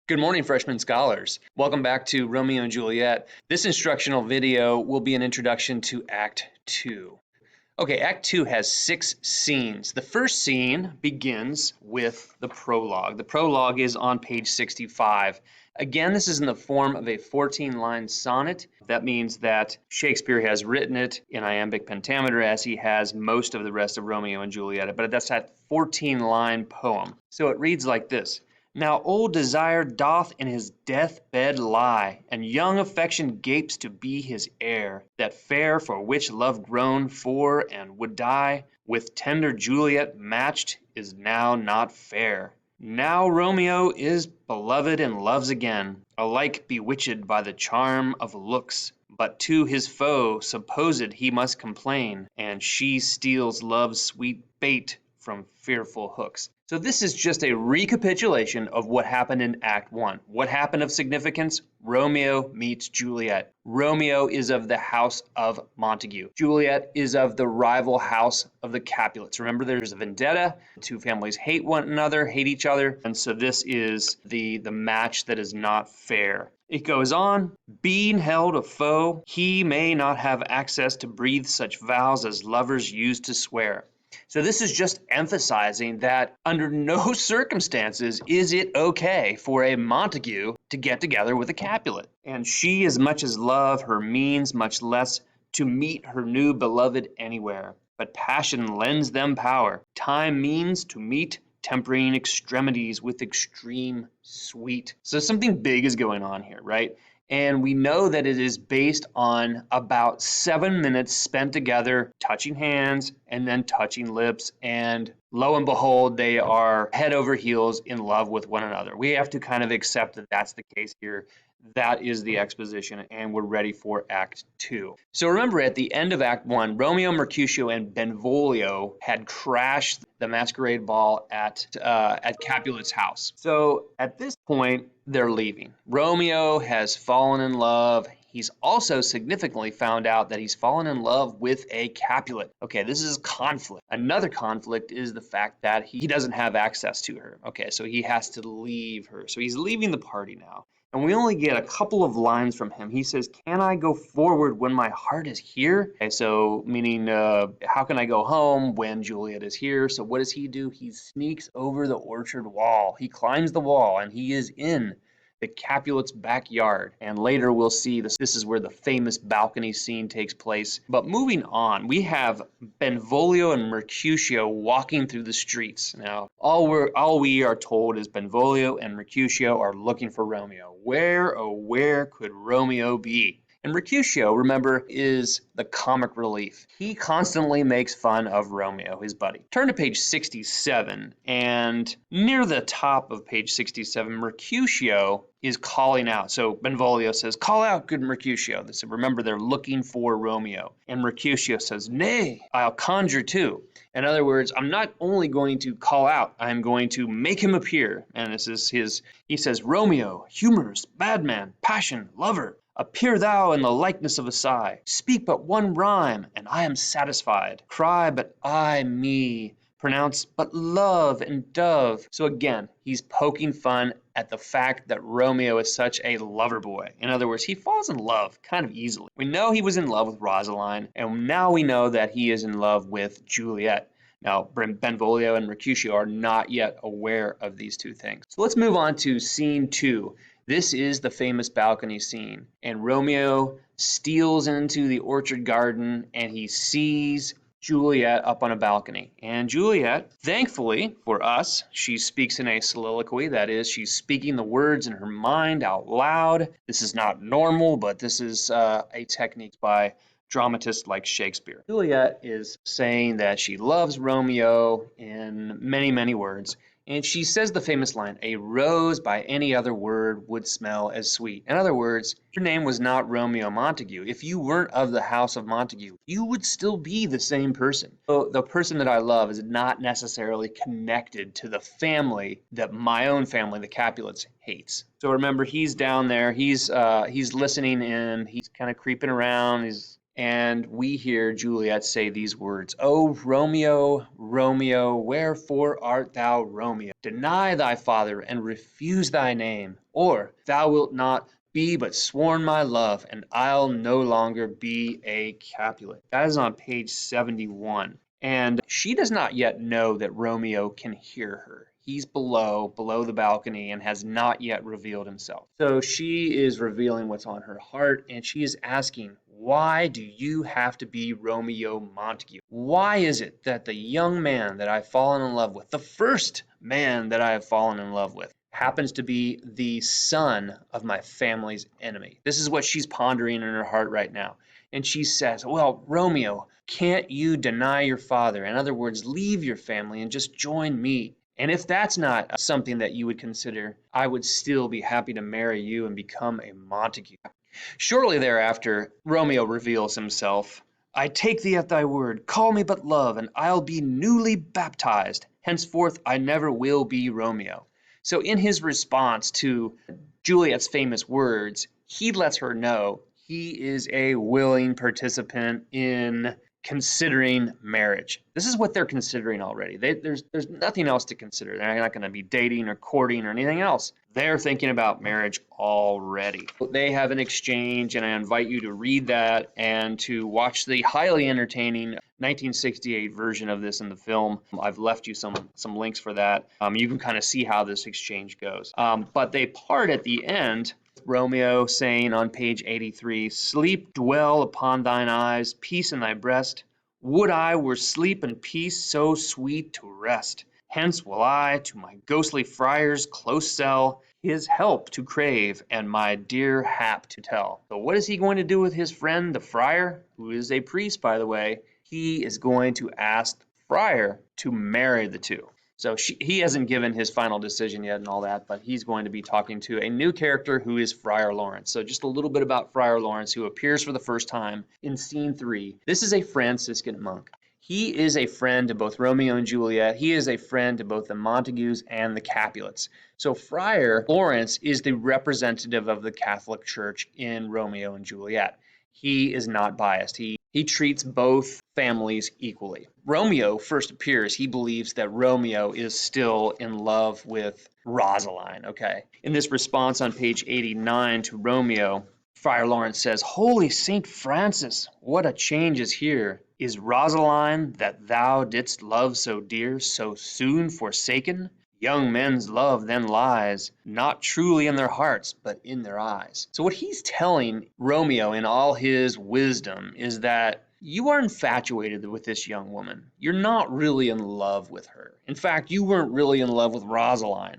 Good morning, freshman scholars. Welcome back to Romeo and Juliet. This instructional video will be an introduction to Act 2. Okay, Act 2 has 6 scenes. The first scene begins with the prologue. The prologue is on page 65. Again, this is in the form of a 14-line sonnet. That means that Shakespeare has written it in iambic pentameter as he has most of the rest of Romeo and Juliet, but that's that 14-line poem. So it reads like this. Now old desire doth in his death-bed lie, and young affection gapes to be his heir. That fair for which love groaned for and would die, with tender Juliet matched, is now not fair. Now Romeo is beloved and loves again, alike bewitched by the charm of looks, but to his foe supposed he must complain, and she steals love's sweet bait from fearful hooks. So this is just a recapitulation of what happened in Act 1. What happened of significance? Romeo meets Juliet. Romeo is of the house of Montague. Juliet is of the rival house of the Capulets. Remember, there's a vendetta. The two families hate one another, hate each other, and so this is the match that is not fair. It goes on, being held a foe, he may not have access to breathe such vows as lovers use to swear. So this is just emphasizing that under no circumstances is it okay for a Montague to get together with a Capulet. And she as much as love her means, much less to meet her new beloved anywhere. But passion lends them power. Time means to meet, tempering extremities with extreme sweet. So something big is going on here, right? And we know that it is based on about 7 minutes spent together, touching hands and then touching lips. And lo and behold, they are head over heels in love with one another. We have to kind of accept that that's the case here. That is the exposition, and we're ready for Act 2. So remember, at the end of Act 1, Romeo, Mercutio, and Benvolio had crashed the masquerade ball at Capulet's house. So at this point, they're leaving. Romeo has fallen in love. He's also significantly found out that he's fallen in love with a Capulet. Okay, this is conflict. Another conflict is the fact that he doesn't have access to her. Okay, so he has to leave her. So he's leaving the party now. And we only get a couple of lines from him. He says, can I go forward when my heart is here? Okay, so meaning, how can I go home when Juliet is here? So what does he do? He sneaks over the orchard wall. He climbs the wall, and he is in the Capulet's backyard. And later we'll see this is where the famous balcony scene takes place. But moving on, we have Benvolio and Mercutio walking through the streets. Now, all we are told is Benvolio and Mercutio are looking for Romeo. Where, oh where could Romeo be? And Mercutio, remember, is the comic relief. He constantly makes fun of Romeo, his buddy. Turn to page 67, and near the top of page 67, Mercutio is calling out. So Benvolio says, call out, good Mercutio. They said, remember, they're looking for Romeo. And Mercutio says, nay, I'll conjure too. In other words, I'm not only going to call out, I'm going to make him appear. And this is he says, Romeo, humorous, bad man, passion, lover. Appear thou in the likeness of a sigh. Speak but one rhyme, and I am satisfied. Cry but I me. Pronounce but love and dove. So again, he's poking fun at the fact that Romeo is such a lover boy. In other words, he falls in love kind of easily. We know he was in love with Rosaline, and now we know that he is in love with Juliet. Now, Benvolio and Mercutio are not yet aware of these two things. So let's move on to scene 2. This is the famous balcony scene, and Romeo steals into the orchard garden, and he sees Juliet up on a balcony. And Juliet, thankfully for us, she speaks in a soliloquy. That is, she's speaking the words in her mind out loud. This is not normal, but this is a technique by dramatists like Shakespeare. Juliet is saying that she loves Romeo in many, many words. And she says the famous line, a rose by any other word would smell as sweet. In other words, your name was not Romeo Montague. If you weren't of the house of Montague, you would still be the same person. So the person that I love is not necessarily connected to the family that my own family, the Capulets, hates. So remember, he's down there, he's listening in, he's kind of creeping around, And we hear Juliet say these words, "O Romeo, Romeo, wherefore art thou Romeo? Deny thy father and refuse thy name, or thou wilt not be but sworn my love, and I'll no longer be a Capulet." That is on page 71. And she does not yet know that Romeo can hear her. He's below the balcony, and has not yet revealed himself. So she is revealing what's on her heart, and she is asking, why do you have to be Romeo Montague? Why is it that the young man that I've fallen in love with, the first man that I have fallen in love with, happens to be the son of my family's enemy? This is what she's pondering in her heart right now. And she says, well, Romeo, can't you deny your father? In other words, leave your family and just join me. And if that's not something that you would consider, I would still be happy to marry you and become a Montague. Shortly thereafter, Romeo reveals himself. I take thee at thy word, call me but love, and I'll be newly baptized. Henceforth I never will be Romeo. So in his response to Juliet's famous words, he lets her know he is a willing participant in considering marriage. This is what they're considering already. There's nothing else to consider. They're not going to be dating or courting or anything else. They're thinking about marriage already. They have an exchange, and I invite you to read that and to watch the highly entertaining 1968 version of this in the film. I've left you some links for that. You can kind of see how this exchange goes. But they part at the end, Romeo saying on page 83, sleep dwell upon thine eyes, peace in thy breast. Would I were sleep and peace so sweet to rest. Hence will I to my ghostly friar's close cell his help to crave and my dear hap to tell. So what is he going to do with his friend, the friar, who is a priest, by the way? He is going to ask the friar to marry the two. So he hasn't given his final decision yet and all that, but he's going to be talking to a new character who is Friar Lawrence. So just a little bit about Friar Lawrence, who appears for the first time in scene 3. This is a Franciscan monk. He is a friend to both Romeo and Juliet. He is a friend to both the Montagues and the Capulets. So Friar Lawrence is the representative of the Catholic Church in Romeo and Juliet. He is not biased. He treats both families equally. Romeo first appears. He believes that Romeo is still in love with Rosaline, okay? In this response on page 89 to Romeo, Friar Lawrence says, Holy Saint Francis, what a change is here! Is Rosaline, that thou didst love so dear, so soon forsaken? Young men's love then lies, not truly in their hearts, but in their eyes. So what he's telling Romeo in all his wisdom is that you are infatuated with this young woman. You're not really in love with her. In fact, you weren't really in love with Rosaline,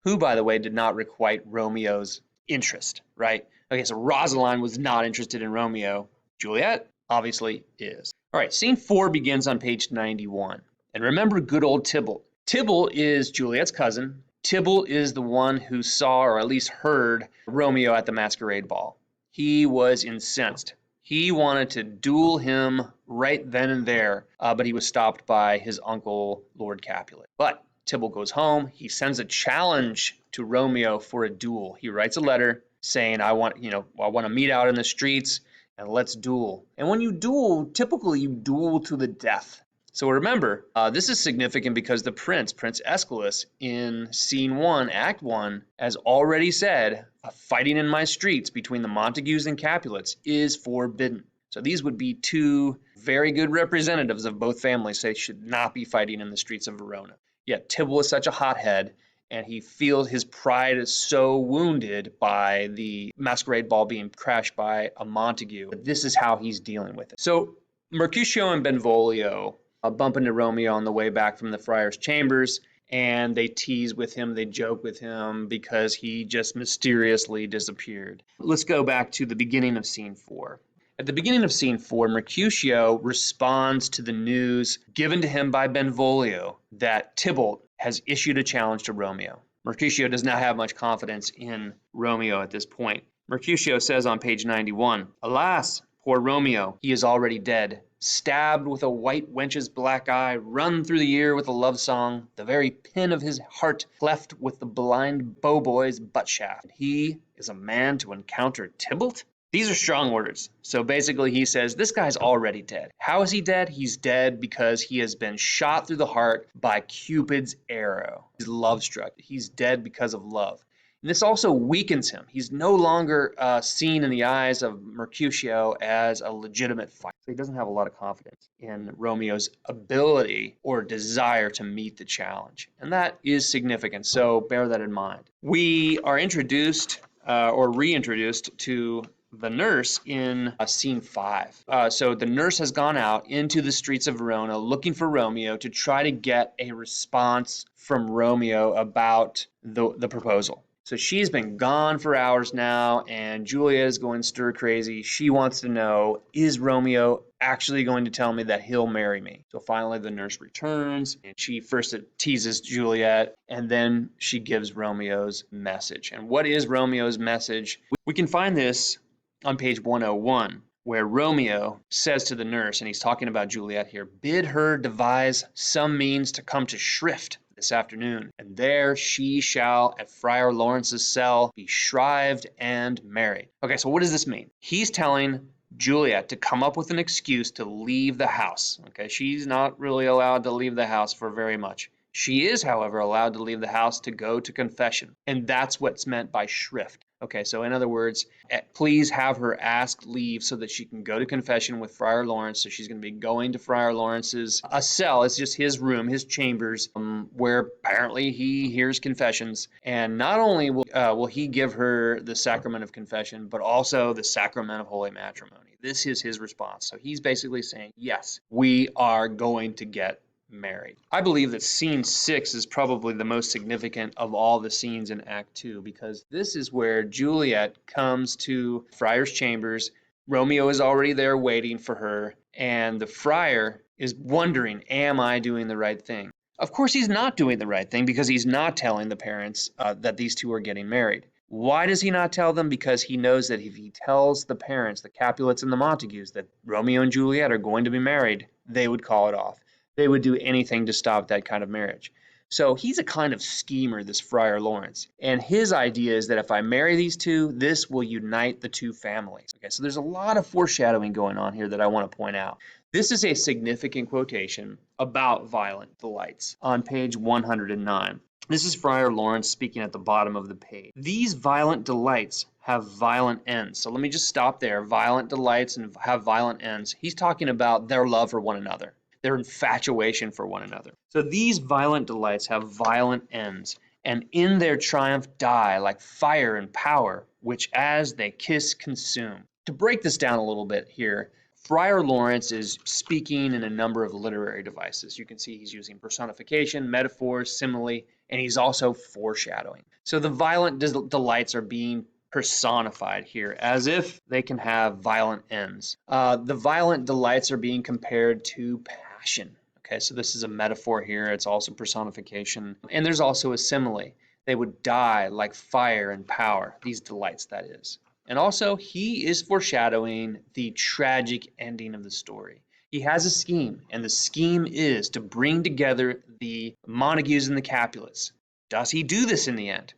who, by the way, did not requite Romeo's interest, right? Okay, so Rosaline was not interested in Romeo. Juliet obviously is. All right, scene 4 begins on page 91. And remember good old Tybalt. Tybalt is Juliet's cousin. Tybalt is the one who saw, or at least heard, Romeo at the masquerade ball. He was incensed. He wanted to duel him right then and there, but he was stopped by his uncle, Lord Capulet. But Tybalt goes home. He sends a challenge to Romeo for a duel. He writes a letter saying, I want to meet out in the streets and let's duel. And when you duel, typically you duel to the death. So remember, this is significant because the Prince Aeschylus, in scene 1, act 1, has already said, fighting in my streets between the Montagues and Capulets is forbidden. So these would be two very good representatives of both families. They should not be fighting in the streets of Verona. Yet Tybalt is such a hothead, and he feels his pride is so wounded by the masquerade ball being crashed by a Montague. This is how he's dealing with it. So Mercutio and Benvolio bump into Romeo on the way back from the friar's chambers, and they tease with him, they joke with him because he just mysteriously disappeared. Let's go back to the beginning of scene 4. At the beginning of scene 4, Mercutio responds to the news given to him by Benvolio that Tybalt has issued a challenge to Romeo. Mercutio does not have much confidence in Romeo at this point. Mercutio says on page 91, Alas, poor Romeo, he is already dead. Stabbed with a white wench's black eye, run through the ear with a love song, the very pin of his heart cleft with the blind bow boy's butt shaft. He is a man to encounter Tybalt? These are strong words. So basically he says, this guy's already dead. How is he dead? He's dead because he has been shot through the heart by Cupid's arrow. He's love struck. He's dead because of love. And this also weakens him. He's no longer seen in the eyes of Mercutio as a legitimate fighter. So he doesn't have a lot of confidence in Romeo's ability or desire to meet the challenge. And that is significant, so bear that in mind. We are introduced or reintroduced to the nurse in scene 5. So the nurse has gone out into the streets of Verona looking for Romeo to try to get a response from Romeo about the proposal. So she's been gone for hours now, and Juliet is going stir crazy. She wants to know, is Romeo actually going to tell me that he'll marry me? So finally the nurse returns, and she first teases Juliet, and then she gives Romeo's message. And what is Romeo's message? We can find this on page 101, where Romeo says to the nurse, and he's talking about Juliet here, bid her devise some means to come to shrift this afternoon, and there she shall at Friar Lawrence's cell be shrived and married. Okay, so what does this mean? He's telling Juliet to come up with an excuse to leave the house. Okay, she's not really allowed to leave the house for very much. She is, however, allowed to leave the house to go to confession, and that's what's meant by shrift. Okay, so in other words, please have her ask leave so that she can go to confession with Friar Lawrence. So she's going to be going to Friar Lawrence's cell. It's just his room, his chambers, where apparently he hears confessions. And not only will he give her the sacrament of confession, but also the sacrament of holy matrimony. This is his response. So he's basically saying, yes, we are going to get married. I believe that scene 6 is probably the most significant of all the scenes in Act 2, because this is where Juliet comes to Friar's chambers. Romeo is already there waiting for her, and the friar is wondering, am I doing the right thing? Of course he's not doing the right thing, because he's not telling the parents that these two are getting married. Why does he not tell them? Because he knows that if he tells the parents, the Capulets and the Montagues, that Romeo and Juliet are going to be married, they would call it off. They would do anything to stop that kind of marriage. So he's a kind of schemer, this Friar Lawrence. And his idea is that if I marry these two, this will unite the two families. Okay, so there's a lot of foreshadowing going on here that I want to point out. This is a significant quotation about violent delights on page 109. This is Friar Lawrence speaking at the bottom of the page. These violent delights have violent ends. So let me just stop there. Violent delights and have violent ends. He's talking about their love for one another, their infatuation for one another. So these violent delights have violent ends, and in their triumph die like fire and power, which as they kiss consume. To break this down a little bit here, Friar Lawrence is speaking in a number of literary devices. You can see he's using personification, metaphors, simile, and he's also foreshadowing. So the violent delights are being personified here as if they can have violent ends. The violent delights are being compared to passion. Okay, so this is a metaphor here. It's also personification. And there's also a simile. They would die like fire and power, these delights, that is. And also, he is foreshadowing the tragic ending of the story. He has a scheme, and the scheme is to bring together the Montagues and the Capulets. Does he do this in the end?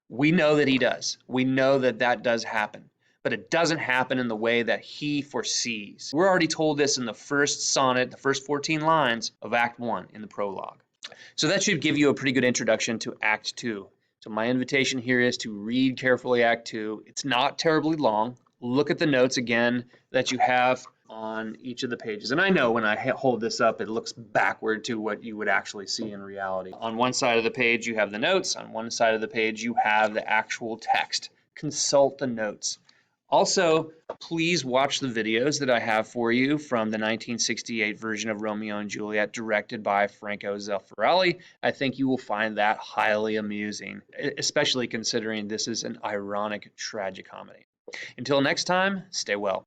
We know that he does. We know that that does happen. But it doesn't happen in the way that he foresees. We're already told this in the first sonnet, the first 14 lines of Act 1 in the prologue. So that should give you a pretty good introduction to Act 2. So my invitation here is to read carefully Act 2. It's not terribly long. Look at the notes again that you have on each of the pages. And I know when I hold this up, it looks backward to what you would actually see in reality. On one side of the page, you have the notes. On one side of the page, you have the actual text. Consult the notes. Also, please watch the videos that I have for you from the 1968 version of Romeo and Juliet, directed by Franco Zeffirelli. I think you will find that highly amusing, especially considering this is an ironic tragicomedy. Until next time, stay well.